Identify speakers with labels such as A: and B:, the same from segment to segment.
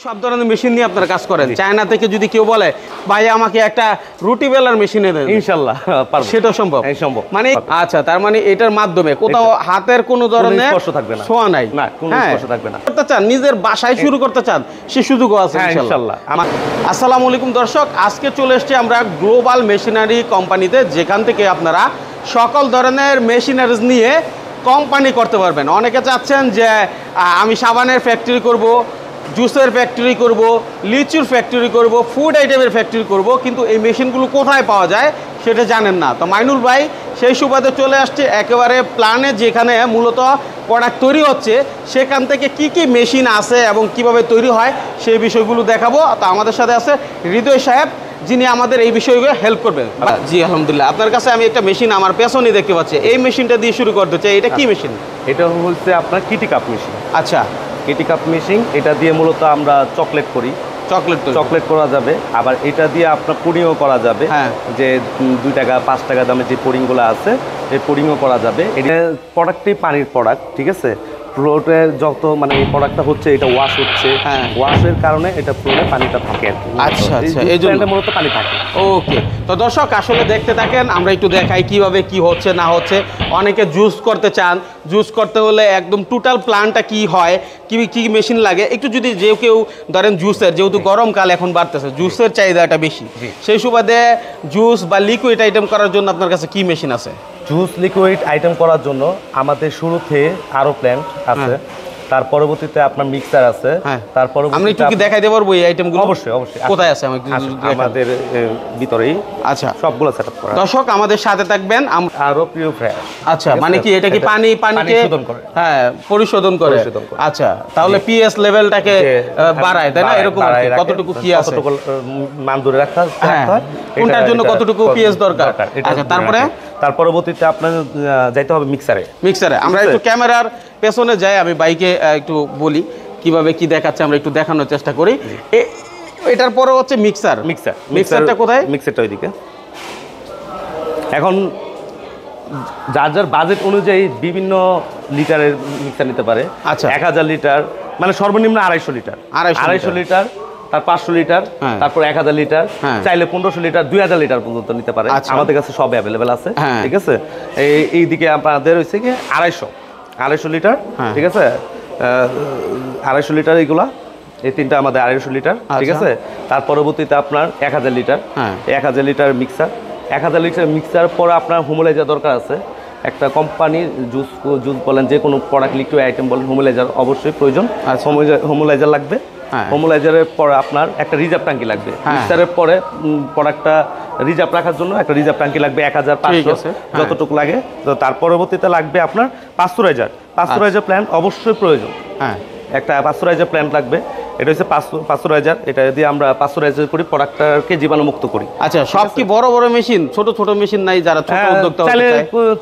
A: সব ধরনের মেশিন নিয়ে আপনারা কাজ করেন। চায়না থেকে যদি কেউ বলে ভাই আমাকে একটা রুটি বেলার মেশিন এনে দেন,
B: ইনশাআল্লাহ পারবো।
A: সেটা সম্ভব?
B: হ্যাঁ সম্ভব।
A: মানে আচ্ছা, তার মানে এটার মাধ্যমে কোথাও হাতের কোনো ধরনের
B: স্পর্শ থাকবে না,
A: ছোঁয়া নাই,
B: না কোনো স্পর্শ থাকবে না।
A: করতে চান, নিজের বাসায় শুরু করতে চান, সে সুযোগও আছে ইনশাআল্লাহ। আসসালামু আলাইকুম দর্শক, আজকে চলে এসেছি আমরা গ্লোবাল মেশিনারি কোম্পানিতে, যেখান থেকে আপনারা সকল ধরনের মেশিনারিজ নিয়ে কোম্পানি করতে পারবেন। অনেকে চাচ্ছেন যে আমি সাবানের ফ্যাক্টরি করব, জুসের ফ্যাক্টরি করব, লিচুর ফ্যাক্টরি করব, ফুড আইটেমের ফ্যাক্টরি করব, কিন্তু এই মেশিনগুলো কোথায় পাওয়া যায় সেটা জানেন না। তো মাইনুল ভাই সেই সুবাদে চলে আসছে একেবারে প্ল্যানে, যেখানে মূলত প্রোডাক্ট তৈরি হচ্ছে, সেখান থেকে কি কি মেশিন আছে এবং কিভাবে তৈরি হয় সেই বিষয়গুলো দেখাবো। তো আমাদের সাথে আছে হৃদয় সাহেব, যিনি আমাদের এই বিষয়গুলো হেল্প করবেন। জি আলহামদুলিল্লাহ, আপনার কাছে আমি একটা মেশিন আমার পেছনে দেখতে পাচ্ছি, এই মেশিনটা দিয়ে শুরু করতে চাই। এটা কি মেশিন?
B: এটা হচ্ছে আপনার কিটি কাপ মেশিন।
A: আচ্ছা,
B: কিটি কাপ মেশিন, এটা দিয়ে মূলত আমরা চকলেট করি, চকলেট করা যাবে। আবার এটা দিয়ে আপনার পুডিংও করা যাবে।
A: হ্যাঁ,
B: যে 2 টাকা 5 টাকা দামে যে পুডিংগুলো আছে এই পুডিংও করা যাবে। এটা প্রোডাক্টই পানির প্রোডাক্ট, ঠিক আছে। ফ্লোরে যত মানে এই প্রোডাক্টটা হচ্ছে, এটা ওয়াশ হচ্ছে, ওয়াশের কারণে এটা ফ্লোরে পানিটা থাকে আর কি।
A: আচ্ছা আচ্ছা, এই জন্য
B: মূলত পানি থাকে।
A: ওকে, তো দর্শক আসলে দেখতে থাকেন, আমরা একটু দেখাই কিভাবে কি হচ্ছে না হচ্ছে। অনেকে জুস করতে চান, জুস করতে হলে একদম টোটাল প্ল্যানটা কি হয়, কি কি মেশিন লাগে, একটু যদি যে কেউ ধরেন জুসের, যেহেতু গরমকাল এখন বাড়তেছে, জুসের চাহিদাটা বেশি, সেই সুবাদে জুস বা লিকুইড আইটেম করার জন্য আপনার কাছে কি মেশিন আছে?
B: জুস লিকুইড আইটেম করার জন্য আমাদের শুরুতে আরো প্ল্যান্ট আছে, তার পরবর্তীতে আপনার মিক্সার আছে, তারপর
A: আমরা একটু কি দেখাইতে পারবো এই আইটেমগুলো?
B: অবশ্যই অবশ্যই।
A: কোথায় আছে
B: আমাদের ভিতরেই।
A: আচ্ছা,
B: সবগুলো সেটআপ করা।
A: দর্শক আমাদের সাথে থাকবেন।
B: আরো প্রিয় ফ্রেশ।
A: আচ্ছা, মানে কি এটা কি পানিকে
B: শোধন করে?
A: হ্যাঁ, পরিশোধন করে। আচ্ছা, তাহলে পিএস লেভেলটাকে বাড়ায়, তাই না? এরকম কতটুকু কি আছে,
B: কতটুকু মান ধরে রাখা হয়,
A: কোনটার জন্য কতটুকু পিএস দরকার। আচ্ছা, তার
B: পরবর্তীতে আপনার যাইতে হবে মিক্সারে।
A: আমরা একটু ক্যামেরার পেছনে যাই, আমি বাইকে একটু বলি কিভাবে কি দেখাচ্ছে, আমরা একটু দেখানোর চেষ্টা করি। এটার পরে হচ্ছে মিক্সারটা কোথায়?
B: মিক্সারটা ওইদিকে। এখন যার যার বাজেট অনুযায়ী বিভিন্ন লিটারের মিক্সার নিতে পারে।
A: আচ্ছা,
B: 1000 লিটার মানে সর্বনিম্ন 250 লিটার, 250 লিটার, তার 500 লিটার, তারপর 1000 লিটার, চাইলে 1500 লিটার, 2000 লিটার পর্যন্ত নিতে পারে। আমাদের কাছে সব অ্যাভেলেবেল আছে, ঠিক আছে। এইদিকে আপনাদের হচ্ছে কি 250 লিটার, ঠিক আছে। 250 লিটার এইগুলা, এই তিনটা আমাদের 250 লিটার, ঠিক আছে। তার পরবর্তীতে আপনার 1000 litre, 1000 litre mixer. 1000 litre mixer পরে আপনার হোমোলাইজার দরকার আছে। একটা কোম্পানির জুস বলেন, যে কোনো প্রোডাক্ট লিকুইড আইটেম বলেন, হোমোলাইজার অবশ্যই প্রয়োজন। হোমোলাইজার লাগবে। হোমোলাইজারের পরে আপনার একটা রিজার্ভ ট্যাঙ্কি লাগবে। মিক্সারের পরে প্রোডাক্টটা রিজার্ভ রাখার জন্য একটা রিজার্ভ ট্যাঙ্কি লাগবে 1500, যতটুকু লাগে। তো তার পরবর্তীতে লাগবে আপনার পাস্তুরাইজার প্ল্যান্ট অবশ্যই প্রয়োজন। একটা পাস্তুরাইজার প্ল্যান্ট লাগবে। এটা হচ্ছে পাস্তুরাইজার, এটা দিয়ে আমরা পাস্তুরাইজার করি, প্রোডাক্টটাকে জীবাণুমুক্ত করি।
A: আচ্ছা, সব কি বড় বড় মেশিন, ছোট ছোট মেশিন নাই? যারা ছোট উদ্যোক্তা
B: চাইলে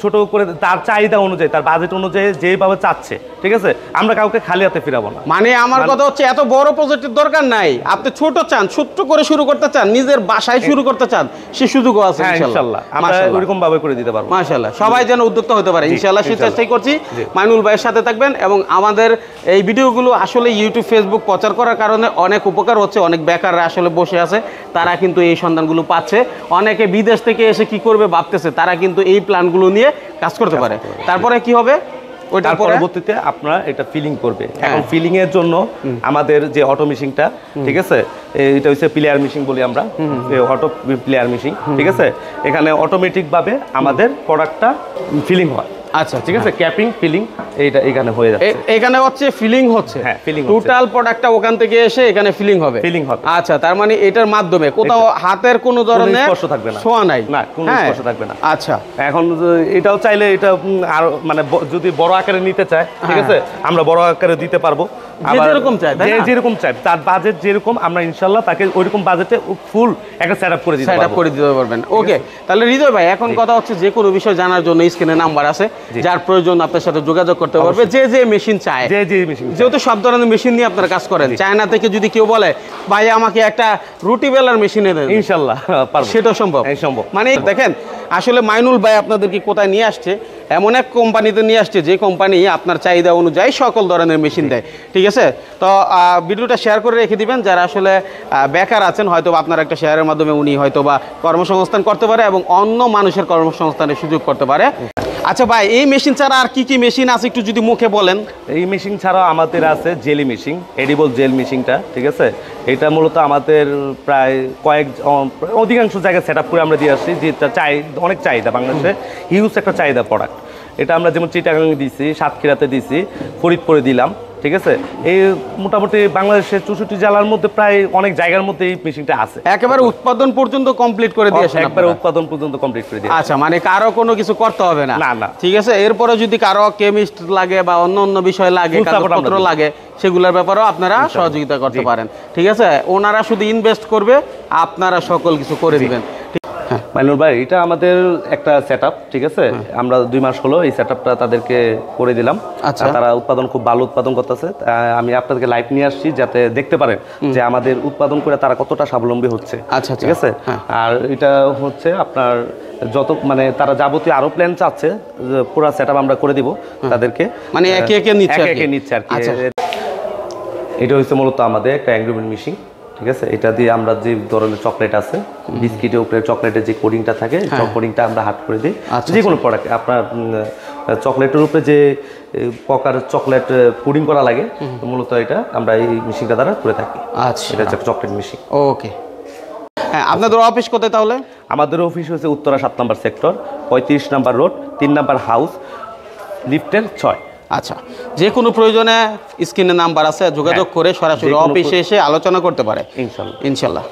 B: ছোট করে তার চাহিদা অনুযায়ী, তার বাজেট অনুযায়ী যেভাবে চাচ্ছে, ঠিক আছে। আমরা কাউকে খালি হাতে ফিরাবো না।
A: মানে আমার কথা হচ্ছে এত বড় প্রজেক্টের দরকার নাই, আপনি ছোট চান, ছোট করে শুরু করতে চান, নিজের বাসায় শুরু করতে চান, সে সুযোগও আছে
B: ইনশাআল্লাহ। আমরা ওইরকম ভাবে করে দিতে পারবো
A: মাশাআল্লাহ। সবাই যেন উদ্যোক্তা হতে পারে ইনশাআল্লাহ, সেই চেষ্টাই করছি। মাইনুল ভাইয়ের সাথে থাকবেন, এবং আমাদের এই ভিডিওগুলো আসলে ইউটিউব ফেসবুক প্রচার করার কারণে অনেক উপকার হচ্ছে। অনেক বেকাররা আসলে বসে আছে, তারা কিন্তু এই সন্ধানগুলো পাচ্ছে। অনেকে বিদেশ থেকে এসে কি করবে ভাবতেছে, তারা কিন্তু এই প্ল্যানগুলো নিয়ে কাজ করতে পারে। তারপরে কি হবে?
B: ওইটার পরবর্তীতে আপনারা এটা ফিলিং করবে। এখন ফিলিং এর জন্য আমাদের যে অটো মেশিনটা, ঠিক আছে, এটা হচ্ছে প্লেয়ার মেশিন বলি আমরা, অটো প্লেয়ার মেশিন, ঠিক আছে। এখানে অটোমেটিক ভাবে আমাদের প্রোডাক্টটা ফিলিং হয়।
A: আচ্ছা,
B: ঠিক আছে। ক্যাপিং ফিলিং এইটা এখানে হয়ে যাচ্ছে।
A: এখানে হচ্ছে ফিলিং হচ্ছে,
B: হ্যাঁ, ফিলিং
A: টোটাল প্রোডাক্টটা ওখান থেকে এসে এখানে ফিলিং হবে। আচ্ছা, তার মানে এটার মাধ্যমে কোথাও হাতের কোনো ধরনের
B: স্পর্শ থাকবে না,
A: ছোঁয়া নাই,
B: না কোনো স্পর্শ থাকবে না।
A: আচ্ছা,
B: এখন এটাও চাইলে এটা আর মানে যদি বড় আকারে নিতে চায়, ঠিক আছে, আমরা বড় আকারে দিতে পারবো।
A: যেরকম চাই,
B: যেরকম চাই, তার বাজেট যেরকম, আমরা ইনশাআল্লাহ তাকে ওইরকম বাজেটে ফুল একটা সেটআপ করে দিতে
A: পারবেন। ওকে, তাহলে হৃদয় ভাই, এখন কথা হচ্ছে যে কোনো বিষয় জানার জন্য স্ক্রিনে নাম্বার আছে, যার প্রয়োজন আপনার সাথে যোগাযোগ করতে পারবে। যে মেশিন চায়, যেহেতু সব ধরনের মেশিন নিয়ে আপনারা কাজ করেন, চায়না থেকে যদি কেউ বলে ভাই আমাকে একটা রুটি বেলার মেশিন এনে দেন,
B: ইনশাআল্লাহ পারবো,
A: সেটা সম্ভব?
B: সম্ভব।
A: মানে দেখেন আসলে মাইনুল ভাই আপনাদেরকে কোথায় নিয়ে আসছে, এমন এক কোম্পানিতে নিয়ে আসছে যে কোম্পানি আপনার চাহিদা অনুযায়ী সকল ধরনের মেশিন দেয়। ঠিক আছে, তো ভিডিওটা শেয়ার করে রেখে দিবেন। যারা আসলে বেকার আছেন, হয়তো আপনার একটা শেয়ারের মাধ্যমে উনি হয়তো বা কর্মসংস্থান করতে পারে এবং অন্য মানুষের কর্মসংস্থানের সুযোগ করতে পারে। আচ্ছা ভাই, এই মেশিন ছাড়া আর কি কি মেশিন আছে একটু যদি মুখে বলেন।
B: এই মেশিন ছাড়াও আমাদের আছে জেলি মেশিন, এডিবল জেল মেশিনটা। ঠিক আছে, এটা মূলত আমাদের প্রায় অধিকাংশ জায়গায় সেট আপ করে আমরা দিয়ে আসছি, যেটা অনেক চাহিদা বাংলাদেশে, হিউজ একটা চাহিদা প্রোডাক্ট। এটা আমরা যেমন চিটাগাংয়ে দিয়েছি, সাতক্ষীরাতে দিয়েছি, ফরিদপুরে দিলাম। ঠিক আছে, এই মোটামুটি বাংলাদেশের 64 জেলার মধ্যে প্রায় অনেক জায়গার মধ্যে এই মেশিনটা আছে।
A: একেবারে উৎপাদন পর্যন্ত কমপ্লিট করে দিয়েছেন?
B: একবারে উৎপাদন পর্যন্ত কমপ্লিট করে দিয়েছি।
A: আচ্ছা, মানে কারো কোনো কিছু করতে হবে না?
B: না না।
A: ঠিক আছে, এরপরে যদি কারো কেমিস্ট লাগে বা অন্য অন্য বিষয় লাগে, কাগজপত্র লাগে, সেগুলোর ব্যাপারেও আপনারা সহযোগিতা করতে পারেন। ঠিক আছে, ওনারা শুধু ইনভেস্ট করবে, আপনারা সকল কিছু করে দিবেন।
B: মাইনুর ভাই, এটা আমাদের একটা সেটআপ। ঠিক আছে, আমরা 2 মাস হলো এই সেটআপটা তাদেরকে করে দিলাম।
A: আচ্ছা,
B: তারা উৎপাদন খুব ভালো উৎপাদন করতেছে। আমি আপনাদেরকে লাইভ নিয়ে আসছি যাতে দেখতে পারেন যে আমাদের উৎপাদন করে তারা কতটা স্বাবলম্বী হচ্ছে।
A: আচ্ছা,
B: ঠিক আছে। আর এটা হচ্ছে আপনার যত মানে তারা যাবতীয় আরো প্ল্যান চাচ্ছে, পুরো সেটআপ আমরা করে দিব তাদেরকে,
A: মানে একে একে নিচ্ছে
B: আর কি। এটা হচ্ছে মূলত আমাদের একটা অ্যাংগ্রিমেন্ট মেশিন। ঠিক আছে, এটা দিয়ে আমরা যে ধরনের চকলেট আছে, বিস্কিটের উপরে চকলেটের যে কোডিংটা থাকে, কোডিংটা আমরা হাট করে দিই। যে কোনো প্রোডাক্ট আপনার চকলেটের উপরে যে প্রকার চকলেট পুডিং করা লাগে, মূলত এটা আমরা এই মেশিনটা দ্বারা করে থাকি।
A: আচ্ছা,
B: এটা হচ্ছে চকলেট মেশিন।
A: ওকে। হ্যাঁ, আপনাদের অফিস কোথায় তাহলে?
B: আমাদের অফিস হচ্ছে উত্তরা 7 নম্বর সেক্টর, 35 নম্বর রোড, 3 নম্বর হাউস, লিফটের 6।
A: আচ্ছা, যে কোনো প্রয়োজনে স্ক্রিনে নাম্বার আছে, যোগাযোগ করে সরাসরি অফিসে এসে আলোচনা করতে পারে
B: ইনশাল্লাহ।
A: ইনশাল্লাহ।